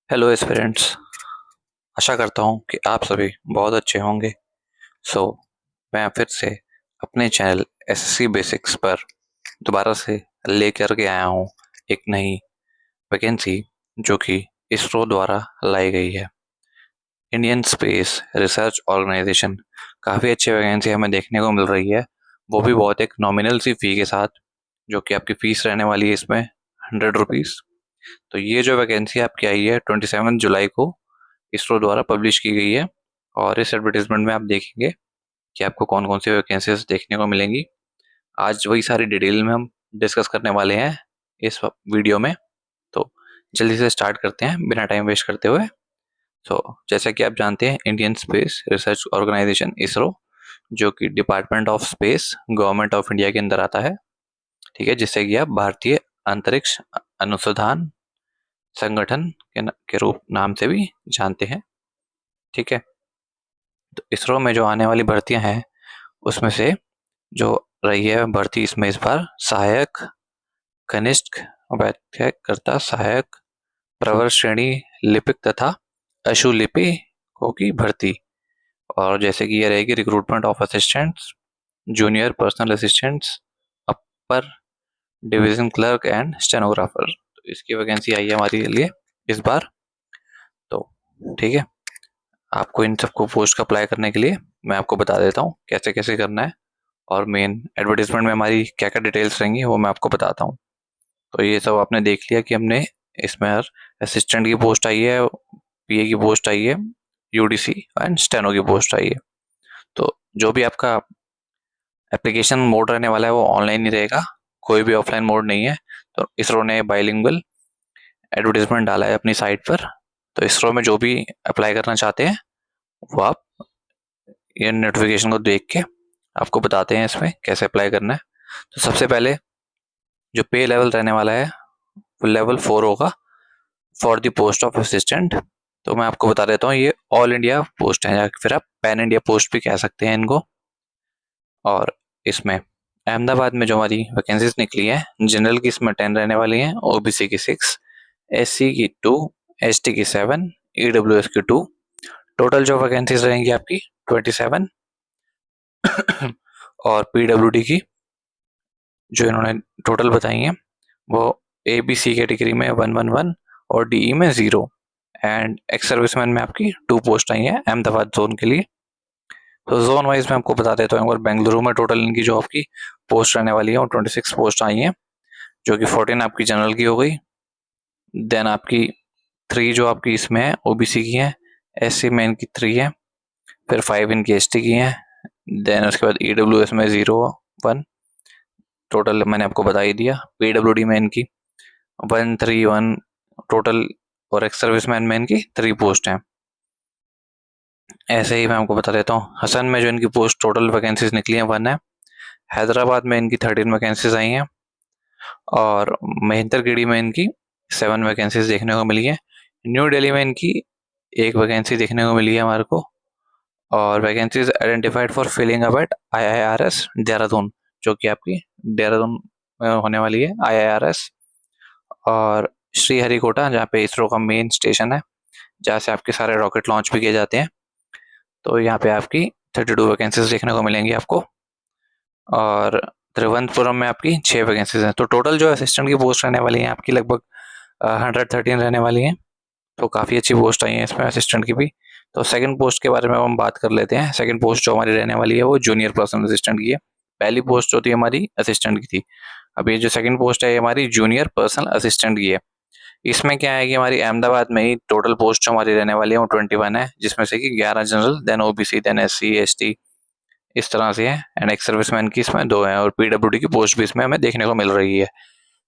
Hello aspirants. आशा करता हूँ कि आप सभी बहुत अच्छे होंगे। सो मैं फिर से अपने चैनल एसएससी बेसिक्स पर दोबारा से लेकर के आया हूँ एक नई वैकेंसी जो कि इसरो द्वारा लाई गई है। Indian space research organisation. काफ़ी अच्छी वैकेंसी हमें देखने को मिल रही है, वो भी बहुत एक नॉमिनल सी फ़ी के साथ, जो कि आपकी फ़ीस रहने वाली है इसमें 100 रुपीज़। तो ये जो वैकेंसी आपकी आई है 27 जुलाई को इसरो द्वारा पब्लिश की गई है। और इस एडवर्टीजमेंट में आप देखेंगे कि आपको कौन कौन सी वैकेंसीज देखने को मिलेंगी। आज वही सारी डिटेल में हम डिस्कस करने वाले हैं इस वीडियो में। तो जल्दी से स्टार्ट करते हैं बिना टाइम वेस्ट करते हुए। तो जैसा कि आप जानते हैं, Indian space research organisation ISRO, जो कि department of space government of India के अंदर आता है। ठीक है, जिससे कि आप भारतीय अंतरिक्ष अनुसंधान संगठन के रूप नाम से भी जानते हैं। ठीक है, तो इसरो में जो आने वाली भर्तियां हैं उसमें से जो रही है भर्ती इसमें इस बार सहायक कनिष्ठ व्याख्याकर्ता, सहायक प्रवर श्रेणी लिपिक तथा अशुलिपिकों की भर्ती। और जैसे कि ये रहेगी recruitment of assistants, junior personal assistants, upper division clerk and stenographer. तो इसकी वैकेंसी आई है हमारे लिए इस बार। तो ठीक है, आपको इन सबको पोस्ट अप्लाई करने के लिए मैं आपको बता देता हूँ कैसे कैसे करना है, और मेन एडवर्टीजमेंट में हमारी क्या क्या डिटेल्स रहेंगी वो मैं आपको बताता हूँ। तो ये सब आपने देख लिया कि हमने इसमें असिस्टेंट की पोस्ट आई है, पीए की पोस्ट आई है, यूडीसी एंड स्टेनो की पोस्ट आई है। तो जो भी आपका एप्लीकेशन मोड रहने वाला है वो ऑनलाइन ही रहेगा, कोई भी ऑफलाइन मोड नहीं है। तो इसरो ने बाइलिंगुअल एडवर्टीजमेंट डाला है अपनी साइट पर। तो इसरो में जो भी अप्लाई करना चाहते हैं वो आप ये नोटिफिकेशन को देख के आपको बताते हैं इसमें कैसे अप्लाई करना है। तो सबसे पहले जो पे लेवल रहने वाला है वो लेवल 4 होगा for the post of assistant. तो मैं आपको बता देता हूँ, ये ऑल इंडिया पोस्ट है या फिर आप पैन इंडिया पोस्ट भी कह सकते हैं इनको। और इसमें अहमदाबाद में जो हमारी वैकेंसीज निकली है, जनरल की इसमें 10 रहने वाली हैं, ओबीसी की 6, एससी की 2, एसटी की 7, ईडब्ल्यूएस की 2। टोटल जो वैकेंसीज रहेंगी आपकी 27। और पीडब्ल्यूडी की जो इन्होंने टोटल बताई है वो ए बी सी कैटेगरी में 111 और डीई में 0। एंड एक्स सर्विसमैन में आपकी 2 पोस्ट आई हैं अहमदाबाद जोन के लिए। तो जोन वाइज मैं आपको बता देता हूँ, और बेंगलुरु में टोटल इनकी जो आपकी पोस्ट रहने वाली है वो 26 पोस्ट आई हैं, जो कि 14 आपकी जनरल की हो गई। देन आपकी 3 जो आपकी इसमें है ओबीसी की है, एससी में इनकी 3 है, फिर 5 इनकी एसटी की है। देन उसके बाद ईडब्ल्यूएस में 0 1, टोटल मैंने आपको बता ही दिया। पीडब्ल्यूडी में इनकी 131 टोटल, और एक्स सर्विसमैन में इनकी 3 पोस्ट हैं। ऐसे ही मैं आपको बता देता हूँ, हसन में जो इनकी पोस्ट टोटल वैकेंसीज निकली हैं 1 है। हैदराबाद में इनकी 13 वैकेंसीज आई हैं, और महेंद्रगिरी में इनकी 7 वैकेंसीज देखने को मिली है। न्यू दिल्ली में इनकी 1 वैकेंसी देखने को मिली है हमारे को। और vacancies identified for filling up at IIRS Dehradun, जो कि आपकी देहरादून में होने वाली है आईआईआरएस। और श्रीहरिकोटा, जहाँ पे इसरो का मेन स्टेशन है, जहाँ से आपके सारे रॉकेट लॉन्च भी किए जाते हैं। तो यहाँ पे आपकी 32 वैकेंसीज देखने को मिलेंगी आपको। और तिरुवनंतपुरम में आपकी 6 वैकेंसीज हैं। तो टोटल जो असिस्टेंट की पोस्ट रहने वाली है आपकी लगभग 113 रहने वाली हैं। तो काफ़ी अच्छी पोस्ट आई है इसमें असिस्टेंट की भी। तो सेकंड पोस्ट के बारे में हम बात कर लेते हैं। सेकंड पोस्ट जो हमारी रहने वाली है वो जूनियर पर्सनल असिस्टेंट की है। पहली पोस्ट जो थी हमारी असिस्टेंट की थी, अब ये जो सेकंड पोस्ट है ये हमारी जूनियर पर्सनल असिस्टेंट की है। इसमें क्या है कि हमारी अहमदाबाद में ही टोटल पोस्ट जो हमारी रहने वाली है वो 21 है, जिसमें से कि 11 general, then OBC, then SC ST, इस तरह से है। एंड एक्स सर्विसमैन की इसमें 2 है, और पीडब्ल्यूडी की पोस्ट भी इसमें हमें देखने को मिल रही है।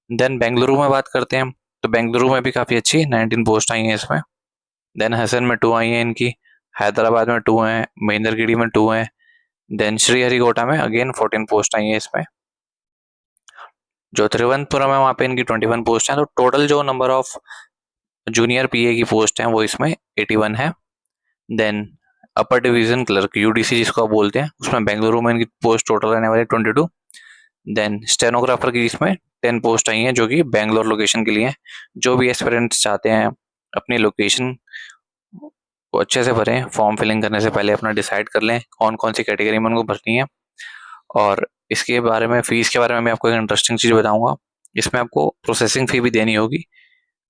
देन बेंगलुरु में बात करते हैं, तो बेंगलुरु में भी काफ़ी अच्छी 19 पोस्ट आई हैं इसमें। देन हसन में 2 आई हैं इनकी, हैदराबाद में 2 हैं, महेंद्रगिरी में 2 हैं। देन श्रीहरिकोटा में अगेन 14 पोस्ट आई हैं इसमें। जो तिरुवनंतपुरम है वहाँ पे इनकी 21 पोस्ट हैं। तो टोटल जो नंबर ऑफ जूनियर पीए की पोस्ट हैं वो इसमें 81 है। Then upper division clerk UDC जिसको आप बोलते हैं, उसमें बेंगलुरु में इनकी पोस्ट टोटल रहने वाली 22। देन स्टेनोग्राफर की इसमें 10 पोस्ट आई हैं, जो कि बेंगलोर लोकेशन के लिए हैं। जो भी एस्पिरेंट्स चाहते हैं अपनी लोकेशन को अच्छे से भरें। फॉर्म फिलिंग करने से पहले अपना डिसाइड कर लें कौन कौन सी कैटेगरी में उनको भरनी है। और इसके बारे में, फीस के बारे में मैं आपको एक इंटरेस्टिंग चीज़ बताऊंगा। इसमें आपको प्रोसेसिंग फ़ी भी देनी होगी,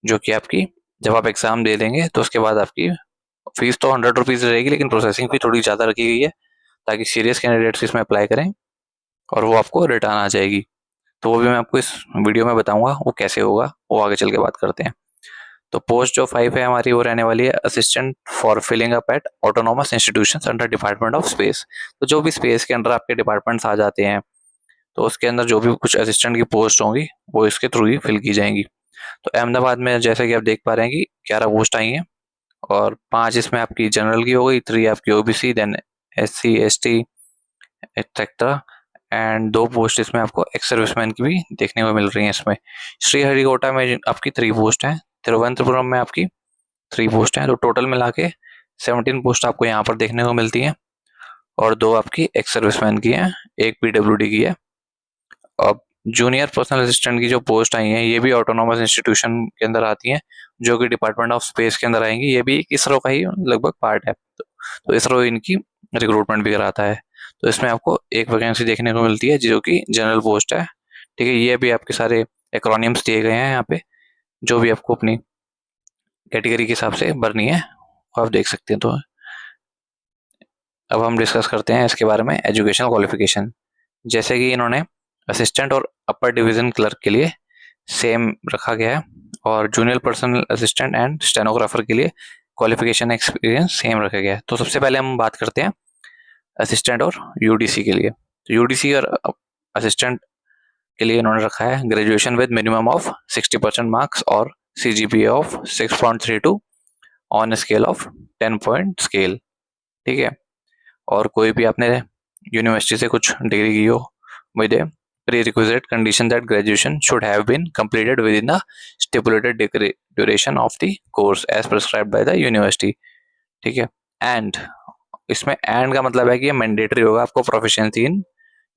जो कि आपकी जब आप एग्ज़ाम दे देंगे तो उसके बाद आपकी फीस तो 100 रुपीज़ रहेगी, लेकिन प्रोसेसिंग फ़ी थोड़ी ज़्यादा रखी गई है ताकि सीरियस कैंडिडेट्स इसमें अप्लाई करें और वो आपको रिटर्न आ जाएगी। तो वो भी मैं आपको इस वीडियो में बताऊंगा वो कैसे होगा, वो आगे चल के बात करते हैं। तो पोस्ट जो 5 है हमारी वो रहने वाली है assistant for filling up at autonomous institutions under department of space. तो जो भी स्पेस के अंडर आपके डिपार्टमेंट्स आ जाते हैं, तो उसके अंदर जो भी कुछ असिस्टेंट की पोस्ट होंगी वो इसके थ्रू ही फिल की जाएंगी। तो अहमदाबाद में जैसे कि आप देख पा रहे हैं कि 11 पोस्ट आई हैं, और 5 इसमें आपकी जनरल की हो गई, 3 आपकी OBC, then SC ST etcetera, and 2 post इसमें आपको एक्स सर्विसमैन की भी देखने को मिल रही हैं। इसमें श्रीहरिकोटा में आपकी 3 पोस्ट हैं, तिरुवनंतपुरम में आपकी 3 पोस्ट हैं, तो टोटल मिला के 17 पोस्ट आपको यहाँ पर देखने को मिलती हैं, और 2 आपकी एक्स सर्विसमैन की हैं, एक PWD की है। अब जूनियर पर्सनल असिस्टेंट की जो पोस्ट आई हैं ये भी ऑटोनोमस इंस्टीट्यूशन के अंदर आती हैं, जो कि डिपार्टमेंट ऑफ स्पेस के अंदर आएंगी। ये भी इसरो का ही लगभग पार्ट है, तो इसरो इनकी रिक्रूटमेंट भी कराता है। तो इसमें आपको एक वैकेंसी देखने को मिलती है जो कि जनरल पोस्ट है। ठीक है, ये भी आपके सारे एक्रोनिम्स दिए गए हैं यहाँ पे, जो भी आपको अपनी कैटेगरी के हिसाब से भरनी है वो आप देख सकते हैं। तो अब हम डिस्कस करते हैं इसके बारे में एजुकेशनल क्वालिफिकेशन। जैसे कि इन्होंने असिस्टेंट और अपर डिवीजन क्लर्क के लिए सेम रखा गया है, और junior personal assistant and stenographer के लिए क्वालिफिकेशन एक्सपीरियंस सेम रखा गया है। तो सबसे पहले हम बात करते हैं असिस्टेंट और यूडीसी के लिए। तो यूडीसी और असिस्टेंट के लिए इन्होंने रखा है graduation with minimum of 60% marks और CGPA of 6.32 on scale of 10 point scale. ठीक है, और कोई भी आपने यूनिवर्सिटी से कुछ डिग्री की हो with A prerequisite condition that graduation should have been completed within the stipulated duration of the course as prescribed by the university। ठीक है, एंड इसमें एंड का मतलब है कि ये मैंडेटरी होगा, आपको proficiency in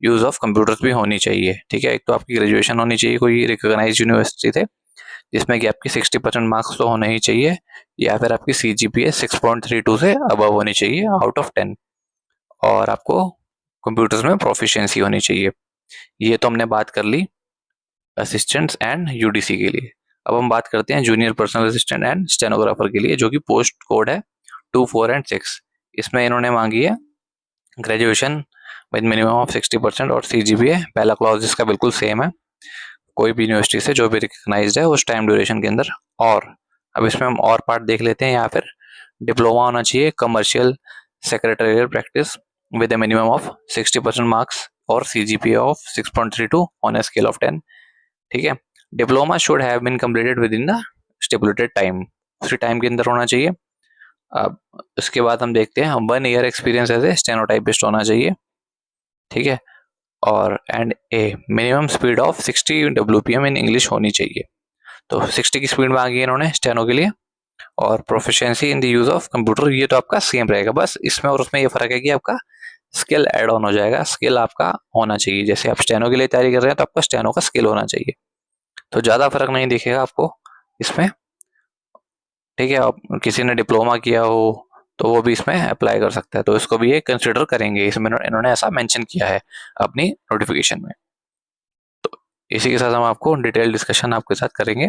use of computers भी होनी चाहिए। ठीक है, एक तो आपकी ग्रेजुएशन होनी चाहिए कोई रिकॉग्नाइज यूनिवर्सिटी से, जिसमें कि आपकी 60% मार्क्स तो होने ही चाहिए, या फिर आपकी CGPA 6.32 से अबव होनी चाहिए आउट ऑफ 10, और आपको कंप्यूटर्स में प्रोफिशिएंसी होनी चाहिए। ये तो हमने बात कर ली असिस्टेंट्स एंड यूडीसी के लिए। अब हम बात करते हैं junior personal assistant and stenographer के लिए, जो कि पोस्ट कोड है 2, 4 एंड 6। इसमें इन्होंने मांगी है ग्रेजुएशन विद मिनिमम ऑफ 60% और CGPA। पहला क्लॉज इसका बिल्कुल सेम है, कोई भी यूनिवर्सिटी से जो भी रिकग्नाइज्ड है उस टाइम ड्यूरेशन के अंदर। और अब इसमें हम और पार्ट देख लेते हैं। यहाँ फिर डिप्लोमा होना चाहिए commercial secretarial practice with a minimum of 60% marks और CGPA of 6.32 on a scale of 10। ठीक है, diploma should have been completed within the stipulated time, उसी टाइम के अंदर होना चाहिए। अब उसके बाद हम देखते हैं 1 year experience as a stenotypist होना चाहिए। ठीक है, और and a minimum speed of 60 WPM in English होनी चाहिए। तो 60 की स्पीड मांगी है इन्होंने स्टेनो के लिए, और proficiency in the use of computer ये तो आपका सेम रहेगा, बस इसमें और उसमें ये फर्क है कि आपका स्किल ऐड ऑन हो जाएगा। स्किल आपका होना चाहिए, जैसे आप स्टेनो के लिए तैयारी कर रहे हैं तो आपका स्टेनो का स्किल होना चाहिए, तो ज़्यादा फर्क नहीं दिखेगा आपको इसमें। ठीक है, आप किसी ने डिप्लोमा किया हो तो वो भी इसमें अप्लाई कर सकता है, तो इसको भी ये कंसिडर करेंगे, इसमें इन्होंने ऐसा मेंशन किया है अपनी नोटिफिकेशन में। तो इसी के साथ हम आपको डिटेल डिस्कशन आपके साथ करेंगे।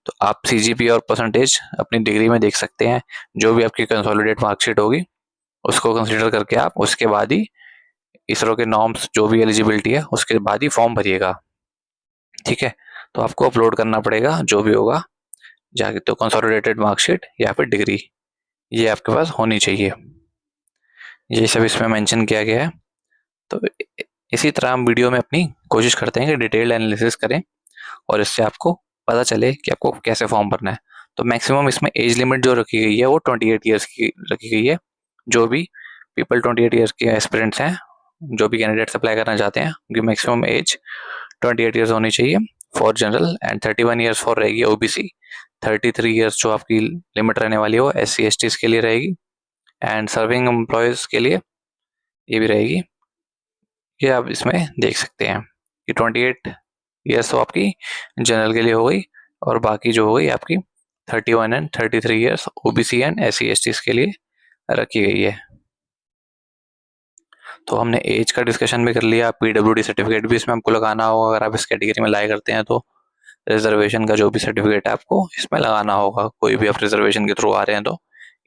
तो आप CGPA और परसेंटेज अपनी डिग्री में देख सकते हैं, जो भी आपकी कंसोलिडेट मार्कशीट होगी उसको कंसिडर करके आप उसके बाद ही इसरो के नॉर्म्स जो भी एलिजिबिलिटी है उसके बाद ही फॉर्म भरिएगा। ठीक है, तो आपको अपलोड करना पड़ेगा जो भी होगा जाके, तो कंसोलिडेटेड मार्कशीट या फिर डिग्री ये आपके पास होनी चाहिए। ये सब इसमें मेंशन किया गया है। तो इसी तरह हम वीडियो में अपनी कोशिश करते हैं कि डिटेल्ड एनालिसिस करें और इससे आपको पता चले कि आपको कैसे फॉर्म भरना है। तो मैक्सिमम इसमें एज लिमिट जो रखी गई है वो 28 ईयर्स की रखी गई है। जो भी पीपल 28 ईयर्स के एस्पिरेंट्स हैं, जो भी कैंडिडेट्स अप्लाई करना चाहते हैं, उनकी मैक्सिमम एज 28 ईयर्स होनी चाहिए for general, and 31 years for रहेगी ओबीसी। 33 ईयर्स जो आपकी लिमिट रहने वाली है वो SC STs के लिए रहेगी, एंड सर्विंग एम्प्लॉयज़ के लिए ये भी रहेगी। ये आप इसमें देख सकते हैं कि 28 ईयर्स तो आपकी जनरल के लिए हो गई, और बाकी जो हो गई आपकी 31 and 33 years OBC and SC ST के लिए रखी गई है। तो हमने एज का डिस्कशन भी कर लिया, पीडब्ल्यूडी सर्टिफिकेट भी इसमें आपको लगाना होगा अगर आप इस कैटेगरी में लाई करते हैं, तो रिजर्वेशन का जो भी सर्टिफिकेट है आपको इसमें लगाना होगा, कोई भी आप रिजर्वेशन के थ्रू आ रहे हैं तो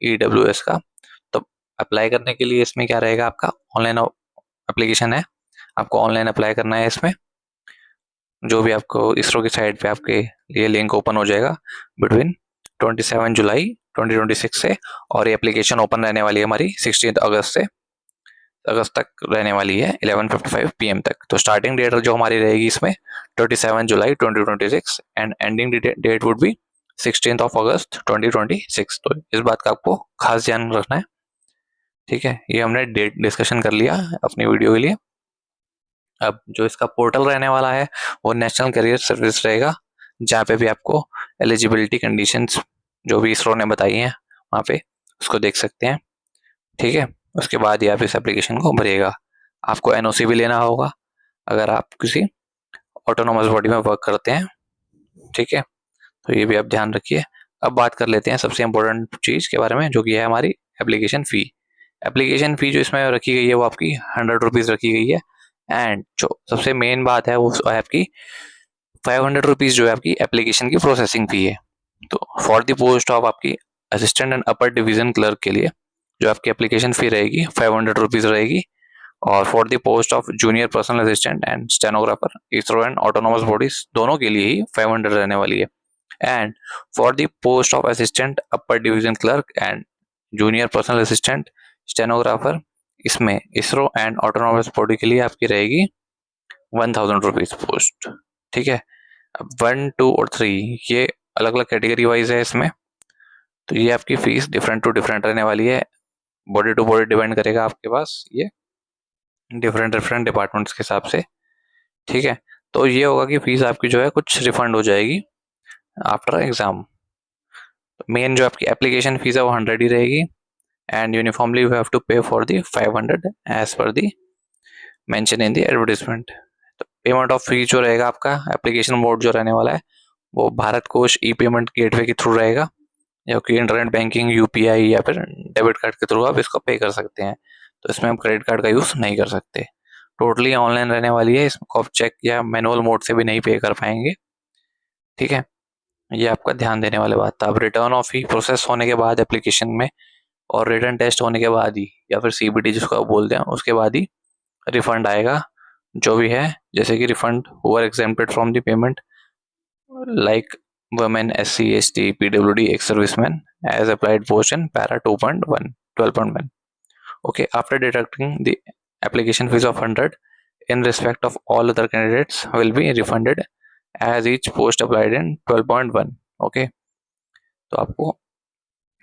ईडब्ल्यूएस का। तो अप्लाई करने के लिए इसमें क्या रहेगा, आपका ऑनलाइन एप्लीकेशन है, आपको ऑनलाइन अप्लाई करना है। इसमें जो भी आपको इसरो की साइट पे आपके लिए लिंक ओपन हो जाएगा बिटवीन 27 जुलाई 2026 से, और ये एप्लीकेशन ओपन रहने वाली है हमारी 16 अगस्त तक रहने वाली है 11:55 PM तक। तो स्टार्टिंग डेट जो हमारी रहेगी इसमें 27 जुलाई 2026 and ending date would be 16 August 2026। तो इस बात का आपको खास ध्यान रखना है, ठीक है। ये हमने डेट डिस्कशन कर लिया अपनी वीडियो के लिए। अब जो इसका पोर्टल रहने वाला है वो नेशनल करियर सर्विस रहेगा, जहाँ पे भी आपको एलिजिबिलिटी कंडीशंस जो भी इसरो ने बताई हैं वहाँ पे उसको देख सकते हैं, ठीक है। उसके बाद ही आप इस एप्लीकेशन को भरिएगा। आपको एनओसी भी लेना होगा अगर आप किसी ऑटोनोमस बॉडी में वर्क करते हैं, ठीक है। तो ये भी आप ध्यान रखिए। अब बात कर लेते हैं सबसे इम्पोर्टेंट चीज़ के बारे में, जो कि है हमारी एप्लीकेशन फ़ी। एप्लीकेशन फ़ी जो इसमें रखी गई है वो आपकी 100 रुपीज़ रखी गई है। एंड जो सबसे मेन बात है वो है आपकी 500 रुपीज़ जो है आपकी एप्लीकेशन की प्रोसेसिंग फ़ी है। तो फॉर द पोस्ट ऑफ आपकी assistant and upper division clerk के लिए जो आपकी एप्लीकेशन फ़ी रहेगी 500 रुपीज़ रहेगी, और for the post of junior personal assistant and stenographer ISRO and autonomous bodies दोनों के लिए ही 500 रहने वाली है। And for the post of assistant upper division clerk and junior personal assistant stenographer इसमें इसरो एंड ऑटोनोमस बॉडी के लिए आपकी रहेगी 1000 रुपीज़ पोस्ट, ठीक है। अब 1, 2 और 3 ये अलग अलग कैटेगरी वाइज है इसमें, तो ये आपकी फीस डिफरेंट टू डिफरेंट रहने वाली है, बॉडी टू बॉडी डिपेंड करेगा आपके पास ये डिफरेंट डिफरेंट डिपार्टमेंट्स के हिसाब से, ठीक है। तो ये होगा कि फीस आपकी जो है कुछ रिफंड हो जाएगी आफ्टर एग्जाम। मेन जो आपकी एप्लीकेशन फीस है वो 100 ही रहेगी, and uniformly you have to pay for the 500 as per the mention in the advertisement. तो पेमेंट ऑफ फी जो रहेगा आपका एप्लीकेशन मोड जो रहने वाला है वो भारत कोष ई पेमेंट गेटवे के थ्रू रहेगा, जो कि इंटरनेट बैंकिंग यूपीआई या फिर डेबिट कार्ड के थ्रू आप इसको पे कर सकते हैं। तो इसमें आप क्रेडिट कार्ड का यूज़ नहीं कर सकते। टोटली ऑनलाइन रहने वाली है, इसको आप चेक या मैनुअल मोड से भी नहीं पे कर पाएंगे, ठीक है। ये आपका ध्यान देने वाली बात था। अब रिटर्न ऑफ फी प्रोसेस होने के बाद एप्लीकेशन में और रिटर्न टेस्ट होने के बाद ही या फिर सीबीटी जिसको आप बोलते हैं उसके बाद ही रिफंड आएगा जो भी है, जैसे कि रिफंड हुआ exempted from the payment like women, SC, ST, PWD, ex-servicemen as applied portion para 2.1, 12.1. Okay, after deducting the application fees of 100 in respect of all other candidates will be refunded as each post applied in 12.1. Okay, तो आपको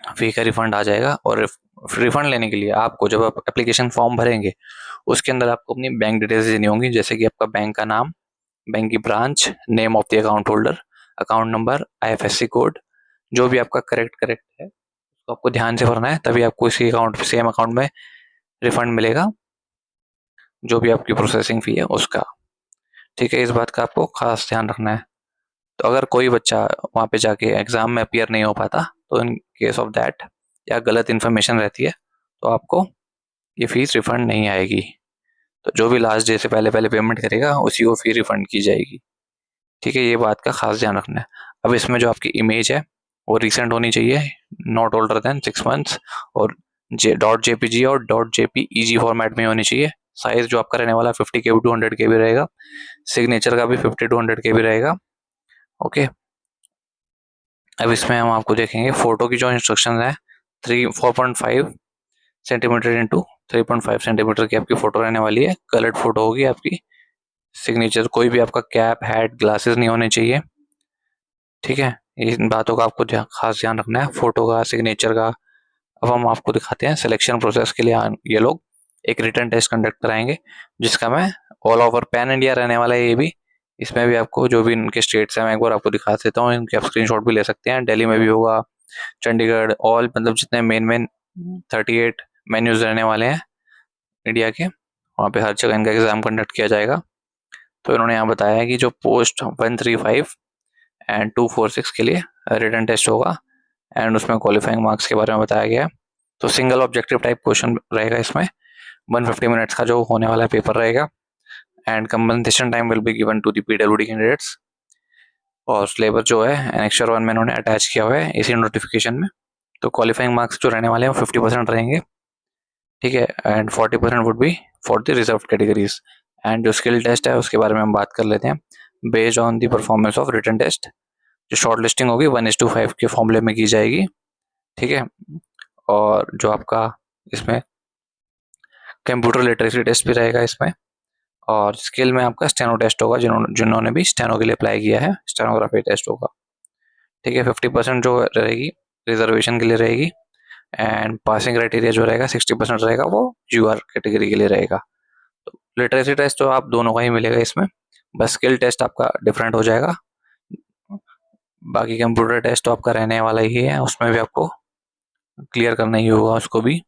फी का refund आ जाएगा। और refund लेने के लिए आपको जब आप एप्लीकेशन फॉर्म भरेंगे उसके अंदर आपको अपनी बैंक डिटेल्स देनी होंगी, जैसे कि आपका बैंक का नाम, बैंक की branch, name of the account holder, account number, IFSC code, जो भी आपका करेक्ट है उसको आपको ध्यान से भरना है, तभी आपको इसी अकाउंट सेम अकाउंट में रिफंड मिलेगा जो भी आपकी प्रोसेसिंग फी है उसका, ठीक है। इस बात का आपको खास ध्यान रखना है। तो अगर कोई बच्चा वहाँ पे जाके एग्जाम में अपियर नहीं हो पाता तो इन केस ऑफ दैट या गलत इन्फॉर्मेशन रहती है तो आपको ये फीस रिफंड नहीं आएगी। तो जो भी लास्ट डे से पहले पहले पेमेंट करेगा उसी को फी रिफंड की जाएगी, ठीक है। ये बात का खास ध्यान रखना है। अब इसमें जो आपकी इमेज है वो रिसेंट होनी चाहिए, नॉट ओल्डर देन 6 मंथ्स, और .jpg और .jpeg फॉर्मेट में होनी चाहिए। साइज जो आपका रहने वाला 50 KB टू 100 KB रहेगा, सिग्नेचर का भी 50 टू 100 KB रहेगा, ओके। अब इसमें हम आपको देखेंगे फोटो की जो इंस्ट्रक्शन है 4.5 सेंटीमीटर इंटू 3.5 सेंटीमीटर की आपकी फोटो रहने वाली है, कलर्ड फोटो होगी आपकी। सिग्नेचर कोई भी आपका कैप, हैट, ग्लासेस नहीं होने चाहिए, ठीक है। इन बातों का आपको खास ध्यान रखना है, फोटो का, सिग्नेचर का। अब हम आपको दिखाते हैं सिलेक्शन प्रोसेस के लिए ये लोग एक रिटन टेस्ट कंडक्ट कराएंगे, जिसका मैं ऑल ओवर पैन इंडिया रहने वाला है ये भी। इसमें भी आपको जो भी इनके स्टेट्स हैं मैं एक बार आपको दिखा देता हूँ, इनके आप स्क्रीनशॉट भी ले सकते हैं। दिल्ली में भी होगा, चंडीगढ़, ऑल मतलब जितने मेन 38 मेन्यूज रहने वाले हैं इंडिया के, वहाँ पे हर जगह इनका एग्जाम कंडक्ट किया जाएगा। तो इन्होंने यहाँ बताया है कि जो पोस्ट 135 एंड 246 के लिए रिटन टेस्ट होगा एंड उसमें क्वालिफाइंग मार्क्स के बारे में बताया गया है। तो सिंगल ऑब्जेक्टिव टाइप क्वेश्चन रहेगा इसमें, 150 मिनट्स का जो होने वाला पेपर रहेगा and compensation time will be given to the PWD candidates. और सिलेबस जो है एनेक्चर 1 में इन्होंने अटैच किया हुआ है इसी नोटिफिकेशन में। तो क्वालिफाइंग मार्क्स जो रहने वाले हैं वो 50% रहेंगे, ठीक है, and 40% would be for the reserve categories. And जो स्किल टेस्ट है उसके बारे में हम बात कर लेते हैं। Based on the performance of written test जो शॉर्ट लिस्टिंग होगी 1:5 के फॉर्मूले में की जाएगी, ठीक है। और जो आपका इसमें कंप्यूटर लिटरेसी टेस्ट भी रहेगा इसमें, और स्किल में आपका स्टेनो टेस्ट होगा, जिन्होंने भी स्टेनो के लिए अप्लाई किया है स्टेनोग्राफी टेस्ट होगा, ठीक है। 50% जो रहेगी रिजर्वेशन के लिए रहेगी एंड पासिंग क्राइटेरिया जो रहेगा 60% रहेगा, वो यूआर कैटेगरी के लिए रहेगा। तो लिटरेसी टेस्ट तो आप दोनों का ही मिलेगा इसमें, बस स्किल टेस्ट आपका डिफरेंट हो जाएगा। बाकी कंप्यूटर टेस्ट तो आपका रहने वाला ही है, उसमें भी आपको क्लियर करना ही होगा उसको भी।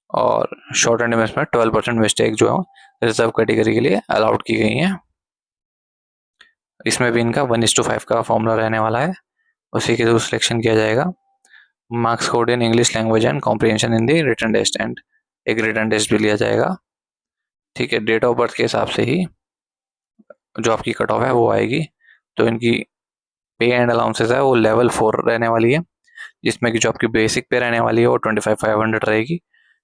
और शॉर्ट एंड में 12% मिस्टेक जो है रिजर्व कैटेगरी के लिए अलाउड की गई हैं। इसमें भी इनका 1:5 का फॉर्मूला रहने वाला है, उसी के थ्रू सिलेक्शन किया जाएगा। Marks code in English language and comprehension in the written test and एक रिटन टेस्ट भी लिया जाएगा, ठीक है। डेट ऑफ बर्थ के हिसाब से ही जो आपकी कट ऑफ है वो आएगी। तो इनकी पे एंड अलाउंसेस है वो लेवल 4 रहने वाली है, जिसमें कि जो आपकी बेसिक पे रहने वाली है वो 25,500 रहेगी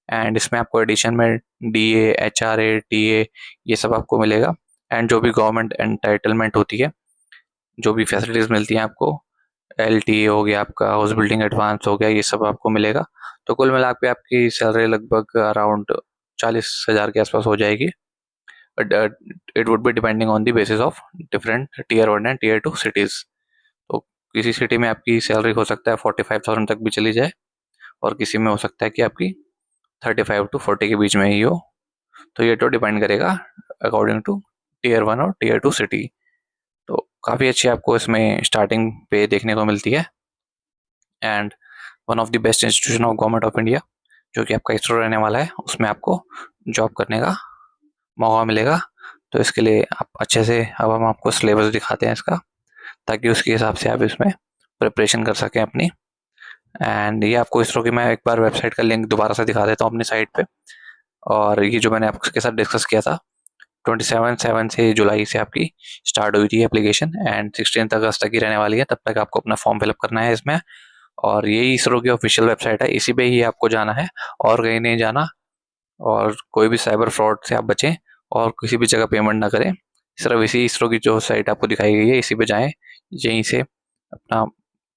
एंड इसमें आपको एडिशन में DA HRA TA ये सब आपको मिलेगा। एंड जो भी गवर्नमेंट एंटाइटलमेंट होती है, जो भी फैसिलिटीज़ मिलती हैं आपको, LTA हो गया, आपका हाउस बिल्डिंग एडवांस हो गया, ये सब आपको मिलेगा। तो कुल मिला के आपकी सैलरी लगभग अराउंड 40,000 के आसपास हो जाएगी। It would be depending on the basis of different Tier 1 and Tier 2 cities. तो किसी सिटी में आपकी सैलरी हो सकता है 45,000 तक भी चली जाए, और किसी में हो सकता है कि आपकी 35 to 40 के बीच में ही हो। तो ये तो डिपेंड करेगा अकॉर्डिंग टू Tier 1 और Tier 2 सिटी। तो काफ़ी अच्छी आपको इसमें स्टार्टिंग पे देखने को मिलती है and one of the best institution of government of India जो कि आपका इसरो रहने वाला है, उसमें आपको जॉब करने का मौका मिलेगा। तो इसके लिए आप अच्छे से, अब हम आपको सिलेबस दिखाते हैं इसका, ताकि उसके हिसाब से आप इसमें प्रिपरेशन कर सकें अपनी। एंड ये आपको इसरो की मैं एक बार वेबसाइट का लिंक दोबारा से दिखा देता हूँ अपनी साइट पे। और ये जो मैंने आपके साथ डिस्कस किया था 27 से जुलाई से आपकी स्टार्ट हुई थी एप्लीकेशन एंड 16 अगस्त तक ही रहने वाली है, तब तक आपको अपना फॉर्म फिलअप करना है इसमें। और यही इसरो की ऑफिशियल वेबसाइट है, इसी पे ही आपको जाना है और कहीं नहीं जाना। और कोई भी साइबर फ्रॉड से आप बचें और किसी भी जगह पेमेंट ना करें, सिर्फ इसी इसरो की जो साइट आपको दिखाई गई है इसी पे जाएं, यहीं से अपना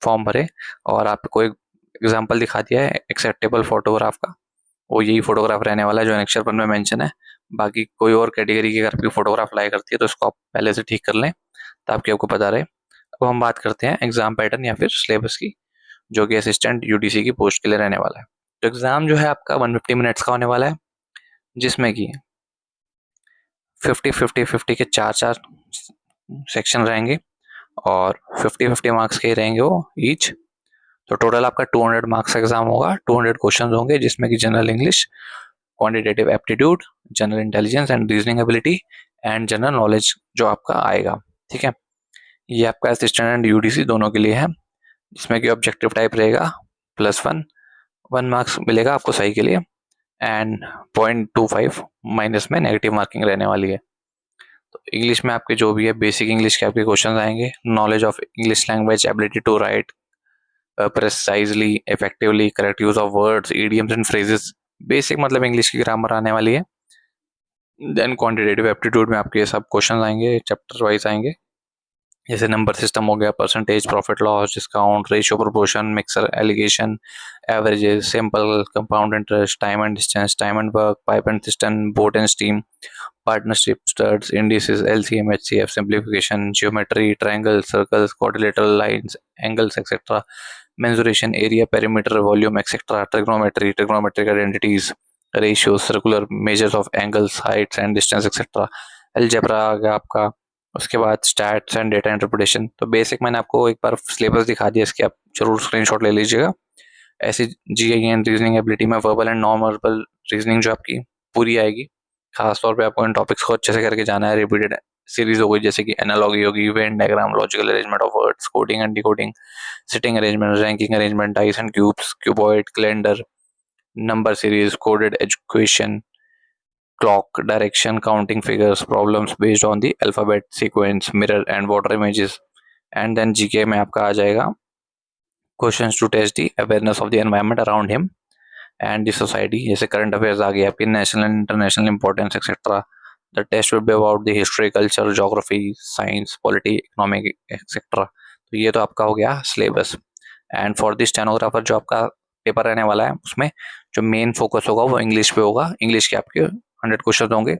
फॉर्म भरें। और आपको एक एग्जाम्पल दिखा दिया है एक्सेप्टेबल फोटोग्राफ का, वो यही फोटोग्राफ रहने वाला है जो अनेक्चर 1 में मेंशन है। बाकी कोई और कैटेगरी की अगर आपकी फोटोग्राफ लाई करती है तो इसको आप पहले से ठीक कर लें ताकि आपको पता रहे। अब हम बात करते हैं एग्जाम पैटर्न या फिर सिलेबस की, जो कि असिस्टेंट UDC की पोस्ट के लिए रहने वाला है। तो एग्जाम जो है आपका 150 मिनट्स का होने वाला है, जिसमें कि 50-50-50 के 4-4 सेक्शन रहेंगे और 50-50 मार्क्स के रहेंगे वो ईच। तो टोटल आपका 200 मार्क्स एग्जाम होगा, 200 क्वेश्चन होंगे, जिसमें कि general English, quantitative aptitude, general intelligence and reasoning ability and general knowledge जो आपका आएगा, ठीक है। ये आपका असिस्टेंट एंड UDC दोनों के लिए है, जिसमें कि ऑब्जेक्टिव टाइप रहेगा +1 मार्क्स मिलेगा आपको सही के लिए एंड 0.25 माइनस में नेगेटिव मार्किंग रहने वाली है। तो इंग्लिश में आपके जो भी है बेसिक इंग्लिश के आपके क्वेश्चन आएंगे, knowledge of English language, ability to write precisely, effectively, correct use of words, idioms and phrases, basic मतलब इंग्लिश की ग्रामर आने वाली है। देन क्वांटिटेटिव एप्टीट्यूड में आपके सब क्वेश्चन आएंगे, चैप्टर वाइज आएंगे, जैसे नंबर सिस्टम हो गया, percentage, profit loss, discount, ratio, proportion, mixture, alligation, averages, simple, compound interest, time and distance, time and work, pipe and cistern, boat and stream, partnership, surds, indices, LCM, HCF, simplification, geometry, triangle, circles, quadrilateral lines, angles etcetera, mensuration, area, perimeter, volume etcetera, trigonometry, trigonometric identities, ratio, circular measures of angles, heights and distance etcetera, algebra आ गया आपका। उसके बाद stats and data interpretation. तो basic मैंने आपको एक बार syllabus दिखा दिया, इसके आप जरूर स्क्रीनशॉट ले लीजिएगा। ऐसी GI एंड रीजनिंग एबिलिटी में verbal and non verbal reasoning जो आपकी पूरी आएगी, खासतौर पे आपको इन टॉपिक्स को अच्छे से करके जाना है, रिपीटेड सीरीज हो गई, जैसे कि एनालॉगी होगी, Venn diagram, logical arrangement of words, coding and decoding, sitting arrangement, ranking arrangement, dice and cubes, cuboid, calendar, number series, coded equation, clock, direction, counting figures, problems based on the alphabet sequence, mirror and water images. And then GK में आपका आ जाएगा questions to test the awareness of the environment around him and the society, जैसे current affairs आ गई आपकी, national and international importance etc. The test will be about the history, culture, geography, science, polity, economic etc. तो ये तो आपका हो गया syllabus. And for the stenographer जो आपका पेपर रहने वाला है, उसमें जो मेन फोकस होगा वो इंग्लिश पे होगा। इंग्लिश के आपके 100 क्वेश्चन होंगे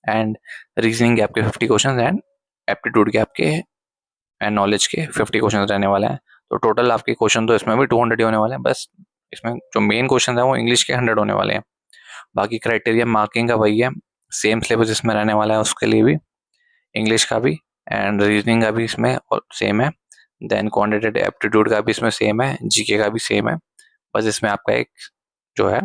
एंड रीजनिंग के आपके 50 क्वेश्चन एंड एप्टीट्यूड के आपके एंड नॉलेज के 50 क्वेश्चन रहने वाले हैं। तो टोटल आपके क्वेश्चन तो इसमें भी 200 ही होने वाले हैं, बस इसमें जो मेन क्वेश्चन है वो इंग्लिश के 100 होने वाले हैं। बाकी क्राइटेरिया मार्किंग का वही है, सेम सिलेबस इसमें रहने वाला है, उसके लिए भी इंग्लिश का भी एंड रीजनिंग का भी इसमें सेम है। देन क्वांटिटेटिव एप्टीट्यूड का भी इसमें सेम है, जीके का भी सेम है। बस इसमें आपका एक जो है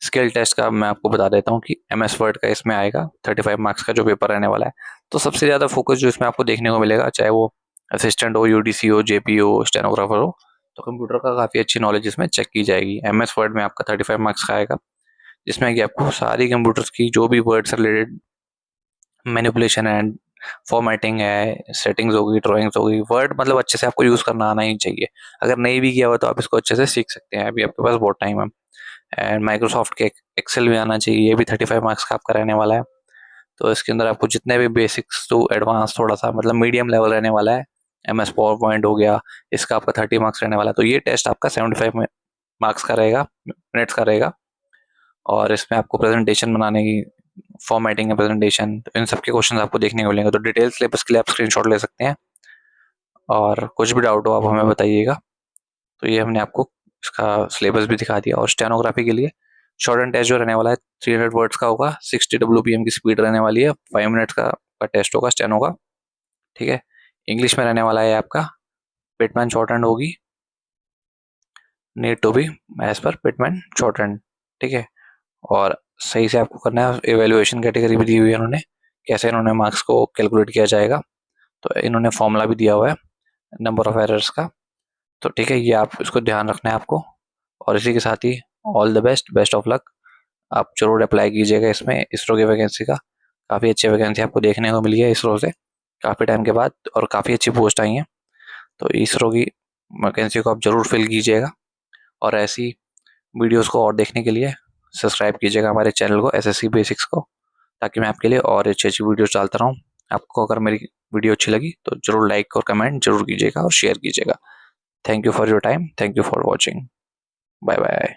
स्किल टेस्ट का मैं आपको बता देता हूँ कि MS वर्ड का इसमें आएगा 35 मार्क्स का जो पेपर रहने वाला है। तो सबसे ज़्यादा फोकस जो इसमें आपको देखने को मिलेगा, चाहे वो असिस्टेंट हो, UDC हो, JP हो, स्टेनोग्राफर हो, तो कंप्यूटर का काफ़ी अच्छी नॉलेज इसमें चेक की जाएगी। MS वर्ड में आपका 35 मार्क्स का आएगा, जिसमें कि आपको सारी कंप्यूटर्स की जो भी वर्ड से रिलेटेड मैनिपुलेशन एंड फॉर्मेटिंग है, सेटिंग्स होगी, ड्राइंग्स होगी, वर्ड मतलब अच्छे से आपको यूज़ करना आना ही चाहिए। अगर नहीं भी किया हुआ तो आप इसको अच्छे से सीख सकते हैं, अभी आपके पास बहुत टाइम है। एंड माइक्रोसॉफ्ट के एक्सेल भी आना चाहिए, ये भी 35 मार्क्स का आपका रहने वाला है। तो इसके अंदर आपको जितने भी बेसिक्स टू एडवांस थोड़ा सा मतलब मीडियम लेवल रहने वाला है। MS पावर पॉइंट हो गया, इसका आपका 30 मार्क्स रहने वाला है। तो ये टेस्ट आपका 75 मार्क्स का रहेगा, मिनट्स का रहेगा। और इसमें आपको प्रेजेंटेशन बनाने की, फॉर्मेटिंग है प्रेजेंटेशन, तो इन सब के क्वेश्चन आपको देखने को मिलेंगे। तो डिटेल सिलेबस के लिए आप स्क्रीनशॉट ले सकते हैं और कुछ भी डाउट हो आप हमें बताइएगा। तो ये हमने आपको इसका सिलेबस भी दिखा दिया। और स्टेनोग्राफी के लिए शॉर्ट एंड टेस्ट जो रहने वाला है 300 वर्ड्स का होगा, 60 WPM की स्पीड रहने वाली है, 5 मिनट्स का टेस्ट होगा स्टेनो का, ठीक है। इंग्लिश में रहने वाला है आपका पिटमैन शॉर्ट हैंड होगी, need to be as per Pitman shorthand, ठीक है। और सही से आपको करना है। एवेल्युएशन कैटेगरी भी दी हुई है इन्होंने, कैसे इन्होंने मार्क्स को कैलकुलेट किया जाएगा, तो इन्होंने फॉर्मूला भी दिया हुआ है नंबर ऑफ एरर्स का। तो ठीक है, ये आप इसको ध्यान रखना है आपको। और इसी के साथ ही all the best, best of luck. आप जरूर अप्लाई कीजिएगा इसमें, इसरो की वैकेंसी का। काफ़ी अच्छी वैकेंसी आपको देखने को मिली है इसरो से काफ़ी टाइम के बाद, और काफ़ी अच्छी पोस्ट आई हैं। तो इसरो की वैकेंसी को आप जरूर फिल कीजिएगा। और ऐसी वीडियोस को और देखने के लिए सब्सक्राइब कीजिएगा हमारे चैनल को, SSC बेसिक्स को, ताकि मैं आपके लिए और अच्छी अच्छी वीडियोस डालता रहूँ। आपको अगर मेरी वीडियो अच्छी लगी तो जरूर लाइक और कमेंट जरूर कीजिएगा और शेयर कीजिएगा। Thank you for your time, thank you for watching, bye bye.